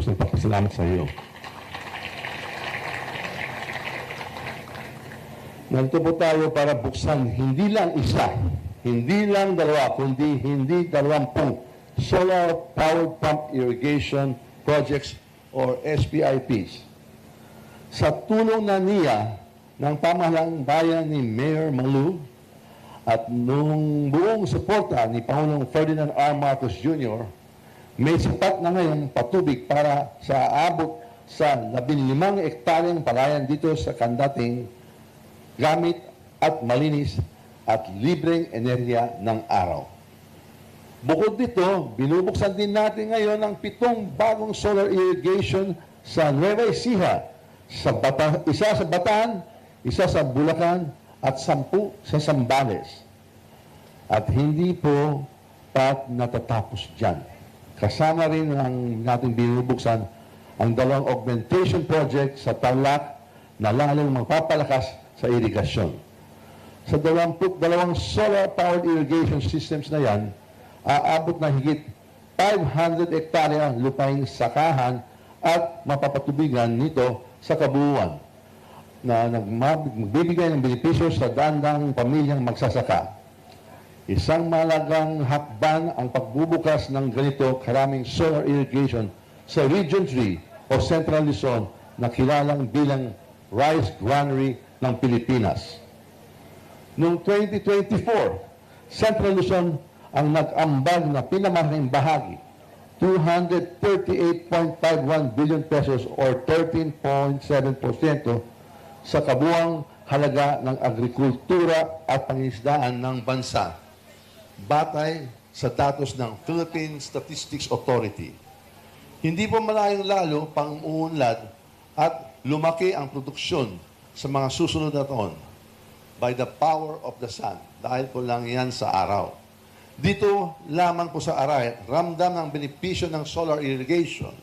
gusto magpasalamat sa iyo. Nandito po tayo para buksan hindi lang isa, hindi lang dalawa, kundi hindi 20 solar powered pump irrigation projects or SPIPs. Sa tulong na niya ng pamahalang bayan ni Mayor Malu at nung buong suporta ni Pangulong Ferdinand R. Marcos Jr., may sapat na ngayon patubig para sa aabot sa 15 ektaryang palayan dito sa kandating gamit at malinis at libreng enerhiya ng araw. Bukod dito, binubuksan din natin ngayon ang 7 bagong solar irrigation sa Nueva Ecija, isa sa Bataan, isa sa Bulacan, at 10 sa Zambales. At hindi po natatapos dyan. Kasama rin ang nating binubuksan ang 2 augmentation project sa Tarlac na lalong magpapalakas sa irigasyon. Sa 22 solar-powered irrigation systems na yan, aabot na higit 500 hektarya lupaing sakahan at mapapatubigan nito sa kabuuan na magbibigay ng benepisyo sa daan-daang pamilyang magsasaka. Isang malagang hakbang ang pagbubukas ng ganito karaming solar irrigation sa Region 3 o Central Luzon na kilalang bilang Rice Granary ng Pilipinas. Noong 2024, Central Luzon ang nag-ambag na pinamahing bahagi, 238.51 billion pesos or 13.7% sa kabuuang halaga ng agrikultura at pangingisdaan ng bansa, batay sa datos ng Philippine Statistics Authority. Hindi po malayong lalo pang uunlad at lumaki ang produksyon sa mga susunod na taon by the power of the sun. Dahil po lang yan sa araw. Dito lamang po sa aray, ramdam ng benepisyo ng solar irrigation,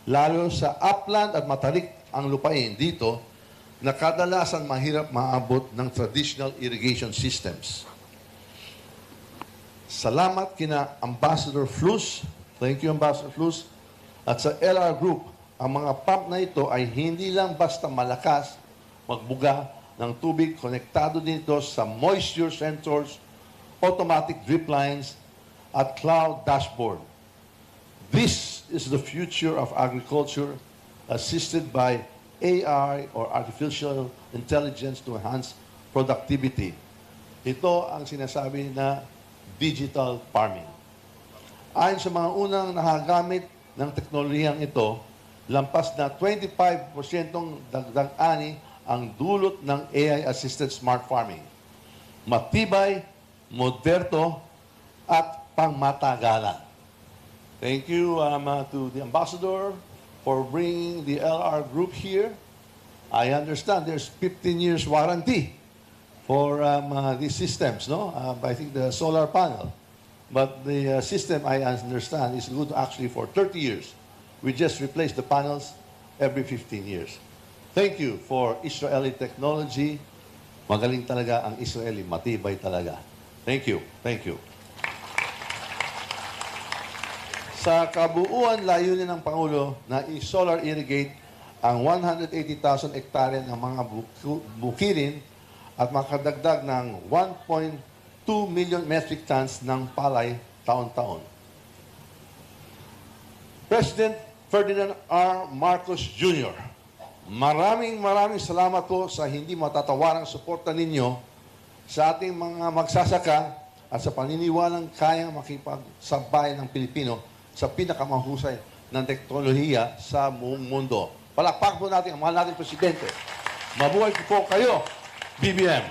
lalo sa upland at matarik ang lupain dito na kadalasan mahirap maabot ng traditional irrigation systems. Salamat kina Ambassador Flus, thank you Ambassador Flus, at sa LR Group. Ang mga pump na ito ay hindi lang basta malakas magbuga ng tubig, konektado dito sa moisture sensors, automatic drip lines, at cloud dashboard. This is the future of agriculture assisted by AI or artificial intelligence to enhance productivity. Ito ang sinasabi na digital farming. Ayon sa mga unang nakagamit ng teknolohiyang ito, lampas na 25% dagdag ani ang dulot ng AI-assisted smart farming. Matibay, moderno, at pangmatagalan. Thank you to the Ambassador for bringing the LR Group here. I understand there's 15 years warranty for these systems, no? I think the solar panel. But the system, I understand, is good actually for 30 years. We just replace the panels every 15 years. Thank you for Israeli technology. Magaling talaga ang Israeli, matibay talaga. Thank you. Thank you. Sa kabuuan, layunin ng Pangulo na i-solar irrigate ang 180,000 hektarya ng mga bukirin at makadagdag ng 1.2 million metric tons ng palay taon-taon. President Ferdinand R. Marcos Jr., maraming salamat po sa hindi matatawarang suporta ninyo sa ating mga magsasaka at sa paniniwalang kayang makipagsabay ng Pilipino sa pinakamahusay ng teknolohiya sa buong mundo. Palakpak po natin ang mahal nating Presidente. Mabuhay po kayo, BBM.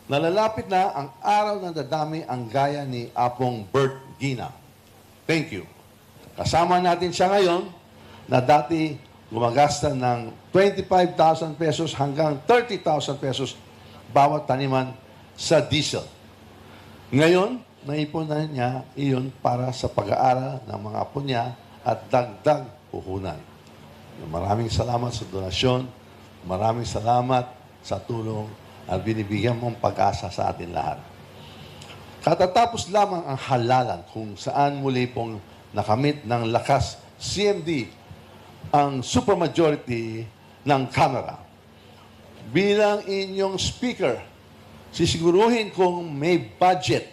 Nalalapit na ang araw na dadami ang gaya ni Apong Bert Gina. Thank you. Kasama natin siya ngayon na dati gumagasta ng 25,000 pesos hanggang 30,000 pesos bawat taniman sa diesel. Ngayon, naipunan niya iyon para sa pag-aaral ng mga apo niya at dagdag puhunan. Maraming salamat sa donasyon, maraming salamat sa tulong at binibigyan mong pag-asa sa atin lahat. Katatapos lamang ang halalan kung saan muli pong nakamit ng lakas CMD ang supermajority ng Kamara. Bilang inyong speaker, sisiguruhin kong may budget,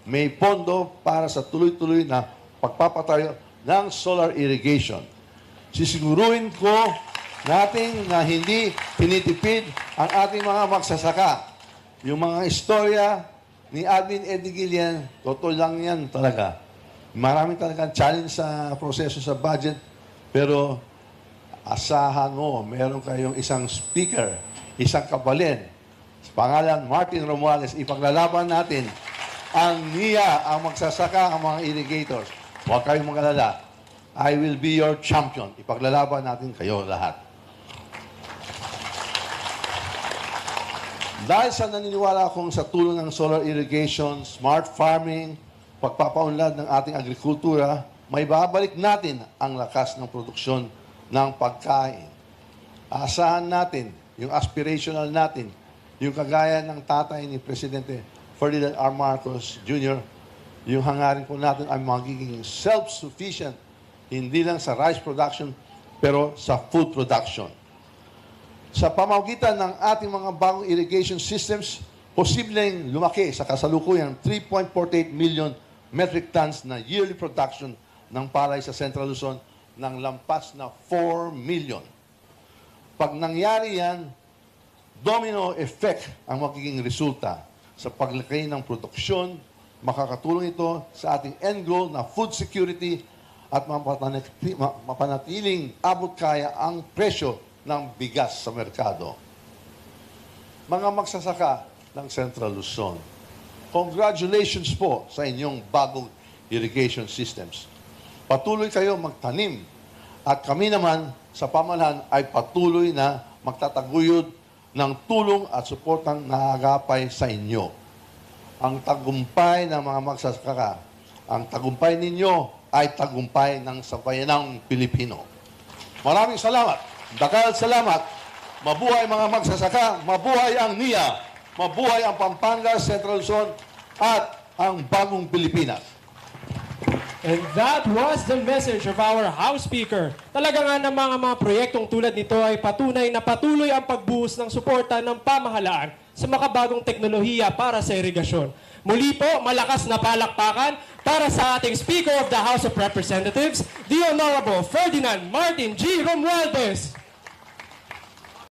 may pondo para sa tuloy-tuloy na pagpapatayo ng solar irrigation. Sisiguruhin ko natin na hindi tinitipid ang ating mga magsasaka. Yung mga istorya ni Alvin Edigilian, totoo lang yan talaga. Marami talagang challenge sa proseso sa budget, pero asahan mo, meron kayong isang speaker, isang kabalin, pangalan Martin Romualdez, ipaglalaban natin ang NIA, ang magsasaka, ang mga irrigators. Huwag kayong magalala. I will be your champion. Ipaglalaban natin kayo lahat. Dahil sa naniniwala akong sa tulong ng solar irrigation, smart farming, pagpapaunlad ng ating agrikultura, may babalik natin ang lakas ng produksyon ng pagkain. Asahan natin yung aspirational natin, yung kagaya ng tatay ni Presidente Ferdinand R. Marcos Jr., yung hangarin po natin ay magiging self-sufficient, hindi lang sa rice production, pero sa food production. Sa pamamagitan ng ating mga bagong irrigation systems, posibleng lumaki sa kasalukuyang 3.48 million metric tons na yearly production ng palay sa Central Luzon ng lampas na 4 million. Pag nangyari yan, domino effect ang magiging resulta sa paglaki ng produksyon. Makakatulong ito sa ating end goal na food security at mapanatiling abot kaya ang presyo ng bigas sa merkado. Mga magsasaka ng Central Luzon, congratulations po sa inyong bagong irrigation systems. Patuloy kayo magtanim at kami naman sa pamahalaan ay patuloy na magtataguyod ng tulong at suportang naagapay sa inyo. Ang tagumpay ng mga magsasaka, ang tagumpay ninyo ay tagumpay ng sambayanang Pilipino. Maraming salamat. Dakal salamat. Mabuhay mga magsasaka, mabuhay ang NIA, mabuhay ang Pampanga, Central Luzon, at ang bagong Pilipinas. And that was the message of our House Speaker. Talaga nga ng mga proyektong tulad nito ay patunay na patuloy ang pagbuhos ng suporta ng pamahalaan sa makabagong teknolohiya para sa irigasyon. Muli po, malakas na palakpakan para sa ating Speaker of the House of Representatives, the Honorable Ferdinand Martin G. Romualdez.